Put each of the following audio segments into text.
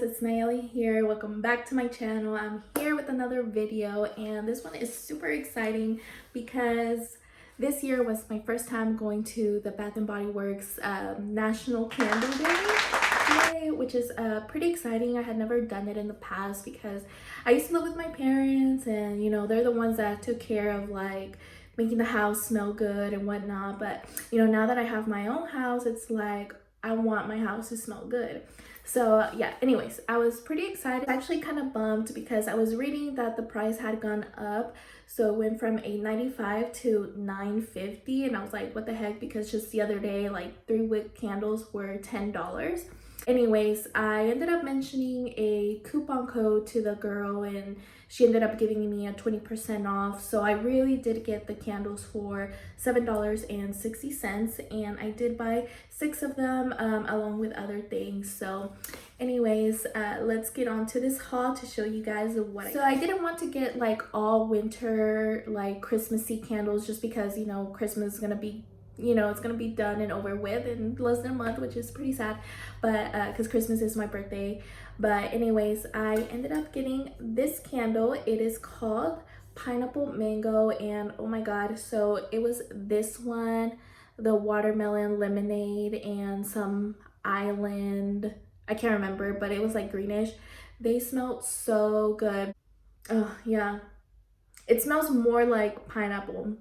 it's Nayeli here. Welcome back to my channel. I'm here with another video, and this one is super exciting because this year was my first time going to the Bath and Body Works National Candle Day, which is pretty exciting. I had never done it in the past because I used to live with my parents, and you know, they're the ones that took care of like making the house smell good and whatnot. But you know, now that I have my own house, it's like I want my house to smell good. So yeah, anyways, I was pretty excited. Actually kind of bummed because I was reading that the price had gone up. So it went from $8.95 to $9.50, and I was like, what the heck? Because just the other day, like 3-wick candles were $10. Anyways, I ended up mentioning a coupon code to the girl, and she ended up giving me a 20% off. So I really did get the candles for $7.60, and I did buy 6 of them along with other things. So anyways, let's get on to this haul to show you guys what I didn't want to get like all winter like Christmassy candles, just because you know Christmas is gonna be, you know, it's gonna be done and over with in less than a month, which is pretty sad, but because Christmas is my birthday. But anyways, I ended up getting this candle. It is called Pineapple Mango, and oh my god, so it was this one, the watermelon lemonade, and some island, I can't remember, but it was like greenish. They smelled so good. Oh yeah, it smells more like pineapple.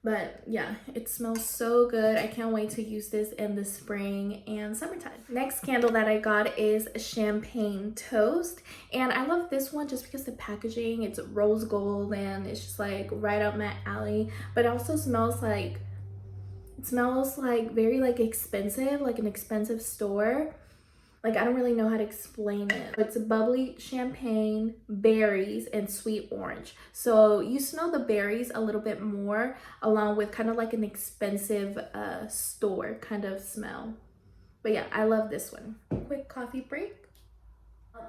But yeah, it smells so good. I can't wait to use this in the spring and summertime. Next candle that I got is Champagne Toast. And I love this one just because the packaging, it's rose gold and it's just like right up my alley. But it also smells like, it smells like very like expensive, like an expensive store. Like, I don't really know how to explain it. It's bubbly champagne, berries, and sweet orange. So you smell the berries a little bit more, along with kind of like an expensive store kind of smell. But yeah, I love this one. Quick coffee break.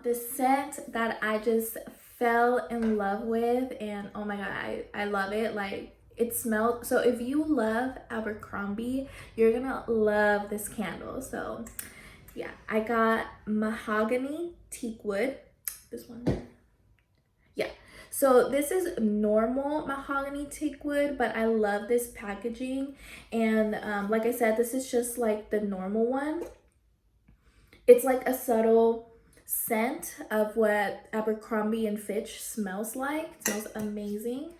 The scent that I just fell in love with, and oh my god, I love it. Like, it smelled, so if you love Abercrombie, you're gonna love this candle. So yeah, I got mahogany teak wood, this one. Yeah, so this is normal mahogany teak wood, but I love this packaging. And like I said, this is just like the normal one. It's like a subtle scent of what Abercrombie and Fitch smells like. It smells amazing.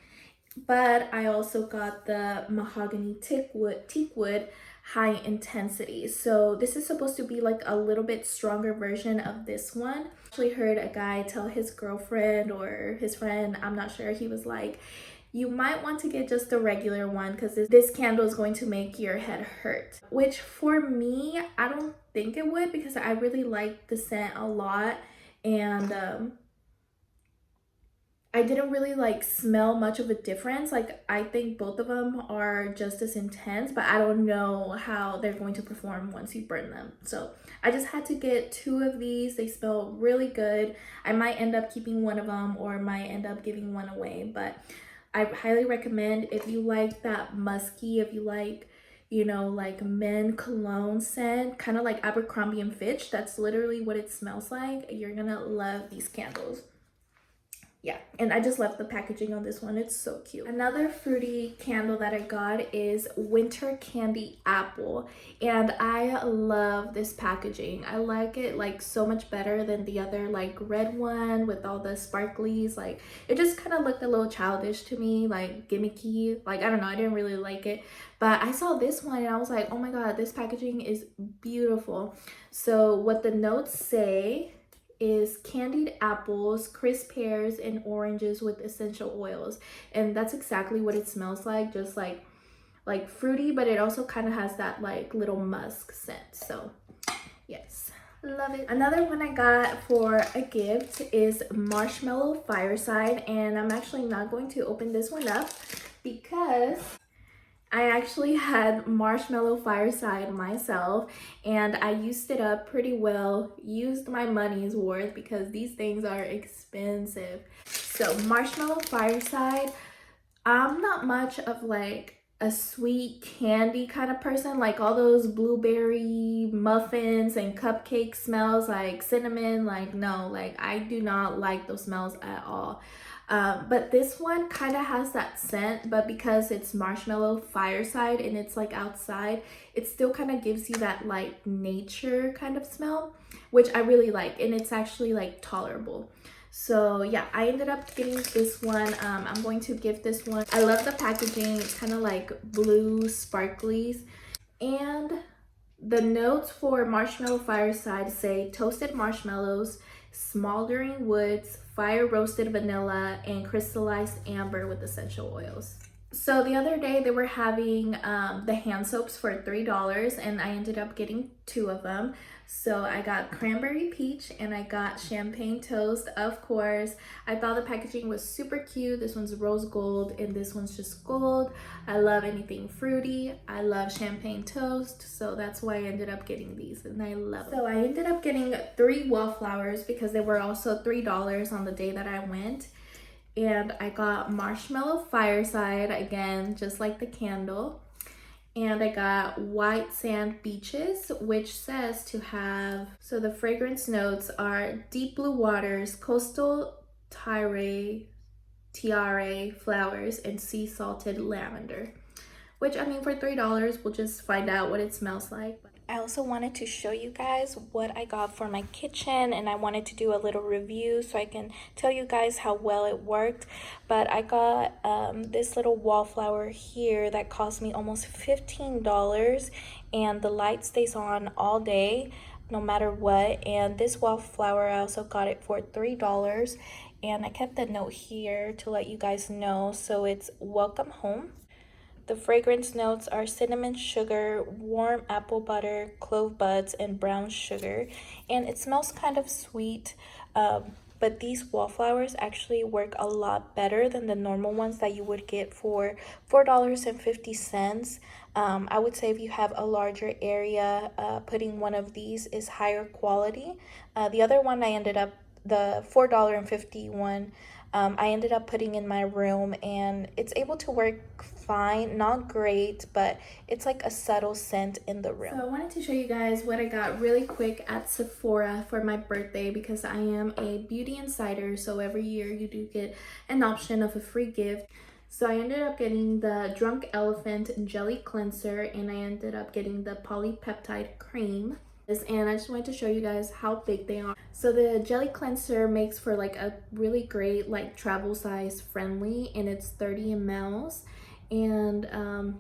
But I also got the mahogany teak wood high intensity. So this is supposed to be like a little bit stronger version of this one. I actually heard a guy tell his girlfriend or his friend, I'm not sure, he was like, you might want to get just the regular one because this candle is going to make your head hurt. Which for me, I don't think it would, because I really like the scent a lot. And I didn't really like smell much of a difference. Like, I think both of them are just as intense, but I don't know how they're going to perform once you burn them. So I just had to get 2 of these. They smell really good. I might end up keeping one of them or might end up giving one away, but I highly recommend if you like that musky, if you like, you know, like men cologne scent, kind of like Abercrombie and Fitch, that's literally what it smells like. You're gonna love these candles. Yeah, and I just love the packaging on this one. It's so cute. Another fruity candle that I got is Winter Candy Apple, and I love this packaging. I like it like so much better than the other like red one with all the sparklies. Like, it just kind of looked a little childish to me, like gimmicky. Like, I don't know, I didn't really like it. But I saw this one and I was like, oh my god, this packaging is beautiful. So what the notes say is candied apples, crisp pears, and oranges with essential oils. And that's exactly what it smells like, just like fruity, but it also kind of has that like little musk scent. So yes, love it. Another one I got for a gift is Marshmallow Fireside, and I'm actually not going to open this one up because I actually had Marshmallow Fireside myself, and I used it up pretty well, used my money's worth because these things are expensive. So Marshmallow Fireside, I'm not much of like a sweet candy kind of person, like all those blueberry muffins and cupcake smells, like cinnamon, like no, like I do not like those smells at all. But this one kind of has that scent, but because it's marshmallow fireside and it's like outside, it still kind of gives you that like nature kind of smell, which I really like, and it's actually like tolerable. So yeah, I ended up getting this one. I'm going to give this one. I love the packaging. It's kind of like blue sparklies. And the notes for Marshmallow Fireside say toasted marshmallows, smoldering woods, fire roasted vanilla, and crystallized amber with essential oils. So the other day they were having the hand soaps for $3, and I ended up getting 2 of them. So I got cranberry peach and I got champagne toast, of course. I thought the packaging was super cute. This one's rose gold and this one's just gold. I love anything fruity. I love champagne toast, so that's why I ended up getting these, and I love them. So I ended up getting 3 wallflowers because they were also $3 on the day that I went. And I got Marshmallow Fireside, again, just like the candle. And I got White Sand Beaches, which says to have, so the fragrance notes are deep blue waters, coastal tiare flowers, and sea salted lavender. Which, I mean, for $3, we'll just find out what it smells like. I also wanted to show you guys what I got for my kitchen, and I wanted to do a little review so I can tell you guys how well it worked. But I got this little wallflower here that cost me almost $15, and the light stays on all day no matter what. And this wallflower, I also got it for $3, and I kept the note here to let you guys know. So it's welcome home. The fragrance notes are cinnamon sugar, warm apple butter, clove buds, and brown sugar. And it smells kind of sweet, but these wallflowers actually work a lot better than the normal ones that you would get for $4.50. I would say if you have a larger area, putting one of these is higher quality. The other one I ended up, the $4.50 one, I ended up putting in my room, and it's able to work fine, not great, but it's like a subtle scent in the room. So I wanted to show you guys what I got really quick at Sephora for my birthday, because I am a beauty insider, so every year you do get an option of a free gift. So I ended up getting the Drunk Elephant Jelly Cleanser, and I ended up getting the Polypeptide Cream. And I just wanted to show you guys how big they are. So the jelly cleanser makes for like a really great like travel size friendly, and it's 30 ml. And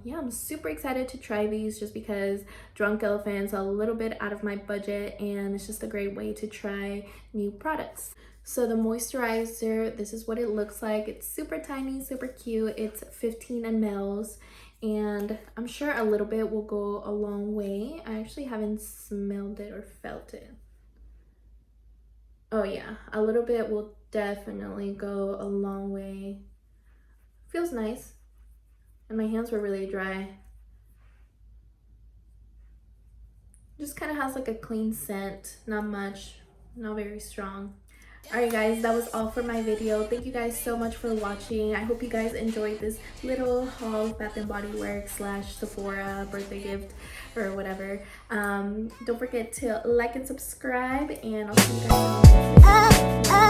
yeah, I'm super excited to try these just because Drunk Elephant's a little bit out of my budget, and it's just a great way to try new products. So the moisturizer, this is what it looks like. It's super tiny, super cute. It's 15 ml. And I'm sure a little bit will go a long way. I actually haven't smelled it or felt it. Oh yeah, a little bit will definitely go a long way. Feels nice. And my hands were really dry. Just kind of has like a clean scent. Not much, not very strong. Alright guys, that was all for my video. Thank you guys so much for watching. I hope you guys enjoyed this little haul of Bath & Body Works / Sephora birthday gift or whatever. Don't forget to like and subscribe, and I'll see you guys in the next video.